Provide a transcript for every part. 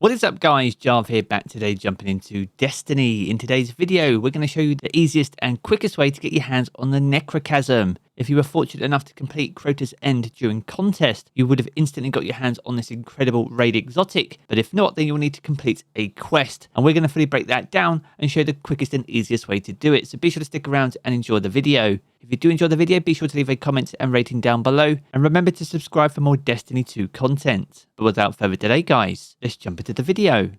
What is up guys, Jarv here, back today jumping into Destiny. In today's video, we're going to show you the easiest and quickest way to get your hands on the Necrochasm. If you were fortunate enough to complete Crota's End during Contest, you would have instantly got your hands on this incredible raid exotic, but if not, then you'll need to complete a quest. And we're going to fully break that down and show the quickest and easiest way to do it, so be sure to stick around and enjoy the video. If you do enjoy the video, be sure to leave a comment and rating down below, and remember to subscribe for more Destiny 2 content. But without further delay guys, let's jump into the video.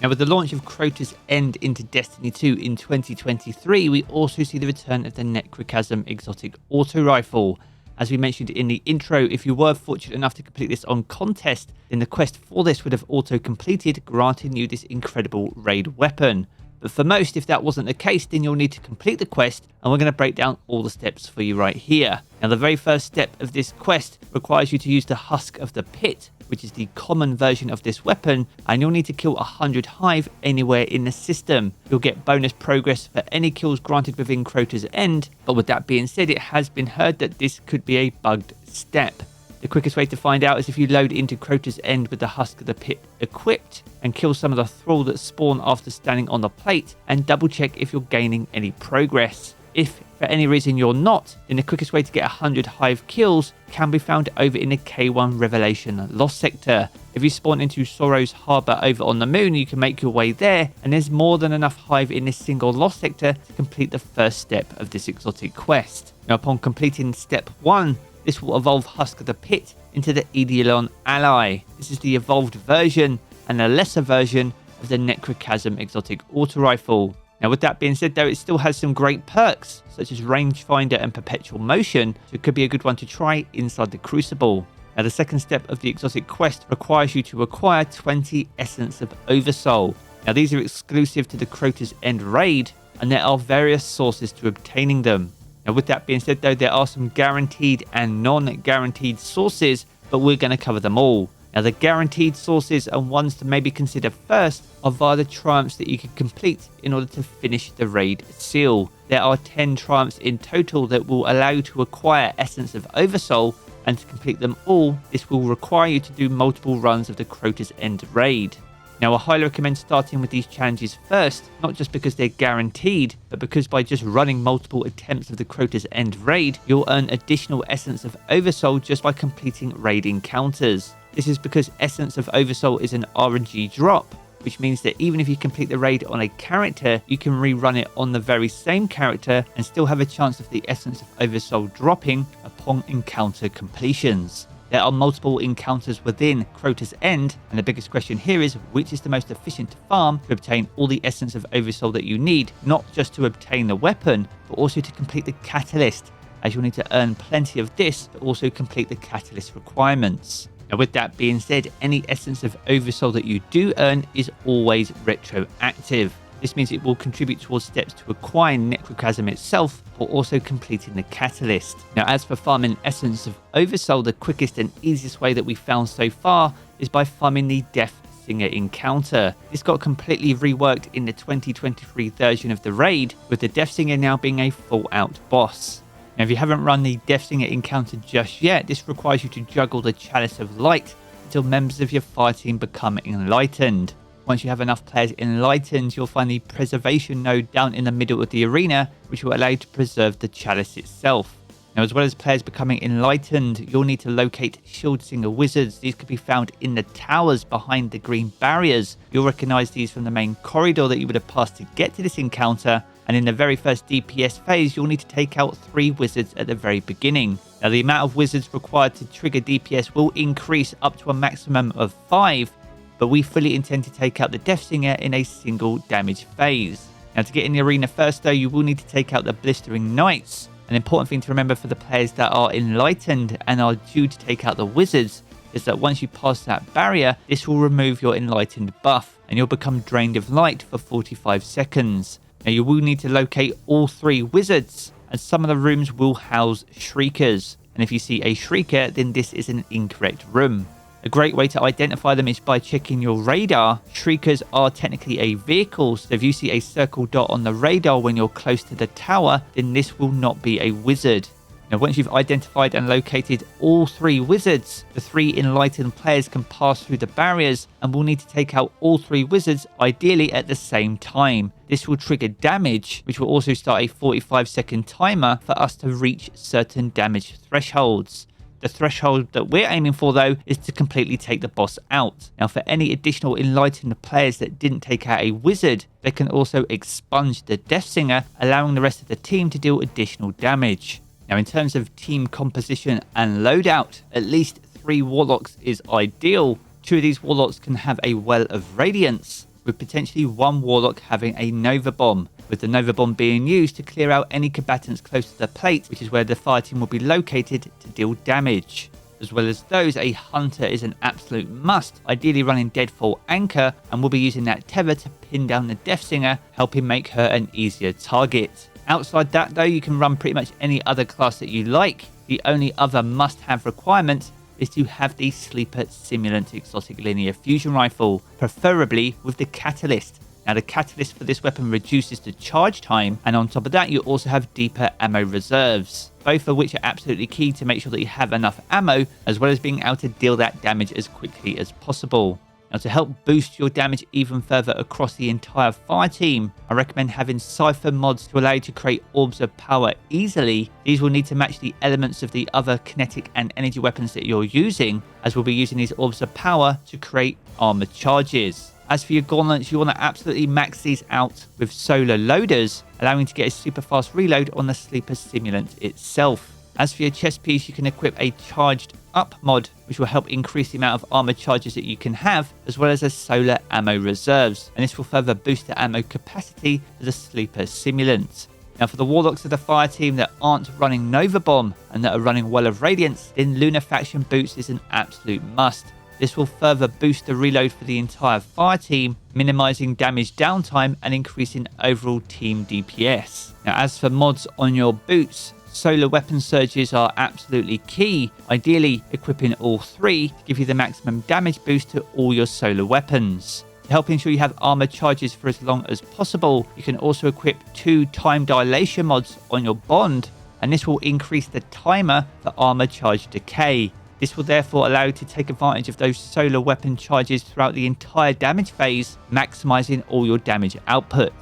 Now, with the launch of Crota's End into Destiny 2 in 2023, we also see the return of the Necrochasm exotic auto rifle. As we mentioned in the intro, if you were fortunate enough to complete this on Contest, then the quest for this would have auto completed, granting you this incredible raid weapon. But for most, if that wasn't the case, then you'll need to complete the quest, and we're going to break down all the steps for you right here. Now, the very first step of this quest requires you to use the Husk of the Pit, which is the common version of this weapon, and you'll need to kill 100 Hive anywhere in the system. You'll get bonus progress for any kills granted within Crota's End, but with that being said, it has been heard that this could be a bugged step. The quickest way to find out is if you load into Crota's End with the Husk of the Pit equipped and kill some of the thrall that spawn after standing on the plate, and double check if you're gaining any progress. If for any reason you're not, then the quickest way to get 100 Hive kills can be found over in the K1 Revelation Lost Sector. If you spawn into Sorrow's Harbour over on the moon, you can make your way there, and there's more than enough Hive in this single Lost Sector to complete the first step of this exotic quest. Now, upon completing step 1, this will evolve Husk of the Pit into the Eidolon Ally. This is the evolved version and a lesser version of the Necrochasm exotic auto rifle. Now, with that being said though, it still has some great perks such as rangefinder and perpetual motion, so it could be a good one to try inside the Crucible. Now, the second step of the exotic quest requires you to acquire 20 Essence of Oversoul. Now, these are exclusive to the Crota's End raid, and there are various sources to obtaining them. Now, with that being said though, there are some guaranteed and non-guaranteed sources, but we're going to cover them all. Now, the guaranteed sources and ones to maybe consider first are via the triumphs that you can complete in order to finish the raid seal. There are 10 triumphs in total that will allow you to acquire Essence of Oversoul, and to complete them all, this will require you to do multiple runs of the Crota's End raid. Now, I highly recommend starting with these challenges first, not just because they're guaranteed, but because by just running multiple attempts of the Crota's End raid, you'll earn additional Essence of Oversoul just by completing raid encounters. This is because Essence of Oversoul is an RNG drop, which means that even if you complete the raid on a character, you can rerun it on the very same character and still have a chance of the Essence of Oversoul dropping upon encounter completions. There are multiple encounters within Crota's End, and the biggest question here is which is the most efficient to farm to obtain all the Essence of Oversoul that you need, not just to obtain the weapon, but also to complete the Catalyst, as you'll need to earn plenty of this to also complete the Catalyst requirements. Now, with that being said, any Essence of Oversoul that you do earn is always retroactive. This means it will contribute towards steps to acquiring Necrochasm itself, or also completing the Catalyst. Now, as for farming Essence of Oversoul, the quickest and easiest way that we found so far is by farming the Death Singer encounter. This got completely reworked in the 2023 version of the raid, with the Death Singer now being a full-out boss. Now, if you haven't run the Death Singer encounter just yet, this requires you to juggle the Chalice of Light until members of your fire team become enlightened. Once you have enough players enlightened, you'll find the preservation node down in the middle of the arena, which will allow you to preserve the chalice itself. Now, as well as players becoming enlightened, you'll need to locate Shield Singer wizards. These could be found in the towers behind the green barriers. You'll recognize these from the main corridor that you would have passed to get to this encounter. And in the very first DPS phase, you'll need to take out 3 wizards at the very beginning. Now, the amount of wizards required to trigger DPS will increase up to a maximum of 5. But we fully intend to take out the Death Singer in a single damage phase. Now, to get in the arena first though, you will need to take out the Blistering Knights. An important thing to remember for the players that are enlightened and are due to take out the wizards is that once you pass that barrier, this will remove your enlightened buff and you'll become drained of light for 45 seconds. Now, you will need to locate all 3 wizards, and some of the rooms will house Shriekers. And if you see a Shrieker, then this is an incorrect room. A great way to identify them is by checking your radar. Shriekers are technically a vehicle, so if you see a circle dot on the radar when you're close to the tower, then this will not be a wizard. Now, once you've identified and located all 3 wizards, the 3 enlightened players can pass through the barriers and will need to take out all 3 wizards, ideally at the same time. This will trigger damage, which will also start a 45-second timer for us to reach certain damage thresholds. The threshold that we're aiming for, though, is to completely take the boss out. Now, for any additional enlightened players that didn't take out a wizard, they can also expunge the Deathsinger, allowing the rest of the team to deal additional damage. Now, in terms of team composition and loadout, at least 3 warlocks is ideal. 2 of these warlocks can have a Well of Radiance, with potentially 1 warlock having a Nova Bomb, with the Nova Bomb being used to clear out any combatants close to the plate, which is where the fire team will be located to deal damage. As well as those, a Hunter is an absolute must, ideally running Deadfall Anchor, and will be using that tether to pin down the Deathsinger, helping make her an easier target. Outside that, though, you can run pretty much any other class that you like. The only other must-have requirement is to have the Sleeper Simulant Exotic Linear Fusion Rifle, preferably with the Catalyst. Now, the Catalyst for this weapon reduces the charge time, and on top of that, you also have deeper ammo reserves, both of which are absolutely key to make sure that you have enough ammo, as well as being able to deal that damage as quickly as possible. Now, to help boost your damage even further across the entire fire team, I recommend having Cypher mods to allow you to create orbs of power easily. These will need to match the elements of the other kinetic and energy weapons that you're using, as we'll be using these orbs of power to create armor charges. As for your gauntlets, you want to absolutely max these out with solar loaders, allowing you to get a super fast reload on the Sleeper Simulant itself. As for your chest piece, you can equip a charged up mod, which will help increase the amount of armor charges that you can have, as well as a solar ammo reserves, and this will further boost the ammo capacity for the Sleeper Simulant. Now, for the warlocks of the fire team that aren't running Nova Bomb and that are running Well of Radiance, then Lunafaction Boots is an absolute must. This will further boost the reload for the entire fire team, minimizing damage downtime and increasing overall team DPS. Now, as for mods on your boots, solar weapon surges are absolutely key, ideally equipping all 3 to give you the maximum damage boost to all your solar weapons. To help ensure you have armor charges for as long as possible, you can also equip 2 time dilation mods on your bond, and this will increase the timer for armor charge decay. This will therefore allow you to take advantage of those solar weapon charges throughout the entire damage phase, maximizing all your damage output.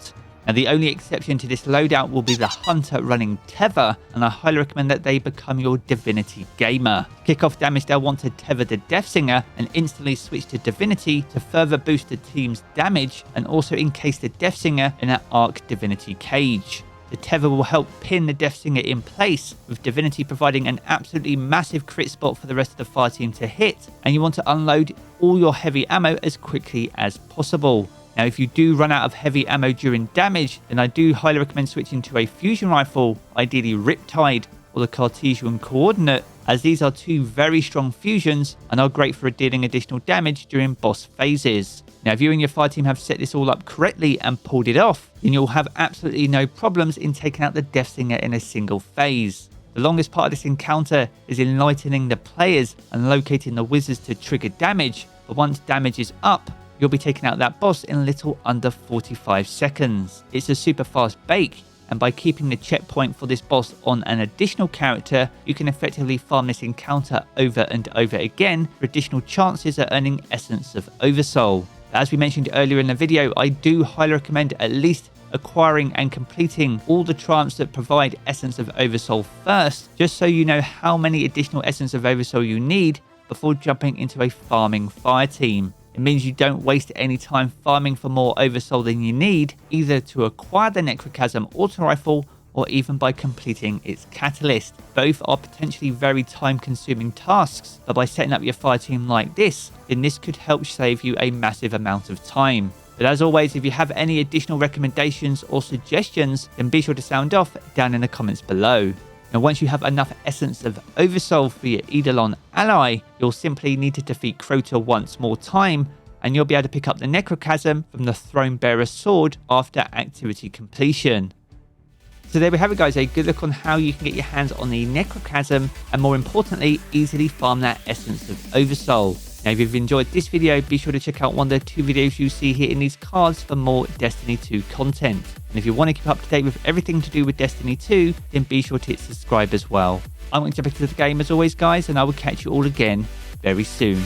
Now, the only exception to this loadout will be the Hunter running Tether, and I highly recommend that they become your Divinity gamer. Kick-off damage, they'll want to tether the Deathsinger and instantly switch to Divinity to further boost the team's damage and also encase the Deathsinger in an Arc Divinity cage. The tether will help pin the Deathsinger in place, with Divinity providing an absolutely massive crit spot for the rest of the fire team to hit, and you want to unload all your heavy ammo as quickly as possible. Now, if you do run out of heavy ammo during damage, then I do highly recommend switching to a fusion rifle, ideally Riptide or the Cartesian Coordinate, as these are 2 very strong fusions and are great for dealing additional damage during boss phases. Now, if you and your fire team have set this all up correctly and pulled it off, then you'll have absolutely no problems in taking out the Deathsinger in a single phase. The longest part of this encounter is enlightening the players and locating the wizards to trigger damage, but once damage is up, you'll be taking out that boss in a little under 45 seconds. It's a super fast bake, and by keeping the checkpoint for this boss on an additional character, you can effectively farm this encounter over and over again for additional chances at earning Essence of Oversoul. As we mentioned earlier in the video, I do highly recommend at least acquiring and completing all the triumphs that provide Essence of Oversoul first, just so you know how many additional Essence of Oversoul you need before jumping into a farming fire team. It means you don't waste any time farming for more Oversoul than you need, either to acquire the Necrochasm auto rifle or even by completing its catalyst. Both are potentially very time-consuming tasks, but by setting up your fire team like this, then this could help save you a massive amount of time. But as always, if you have any additional recommendations or suggestions, then be sure to sound off down in the comments below. Now, once you have enough Essence of Oversoul for your Eidolon ally, you'll simply need to defeat Crota once more time, and you'll be able to pick up the Necrochasm from the Thronebearer sword after activity completion. So there we have it, guys, a good look on how you can get your hands on the Necrochasm and, more importantly, easily farm that Essence of Oversoul. Now, if you've enjoyed this video, be sure to check out one of the 2 videos you see here in these cards for more Destiny 2 content. And if you want to keep up to date with everything to do with Destiny 2, then be sure to hit subscribe as well. I'm going to jump into the game as always, guys, and I will catch you all again very soon.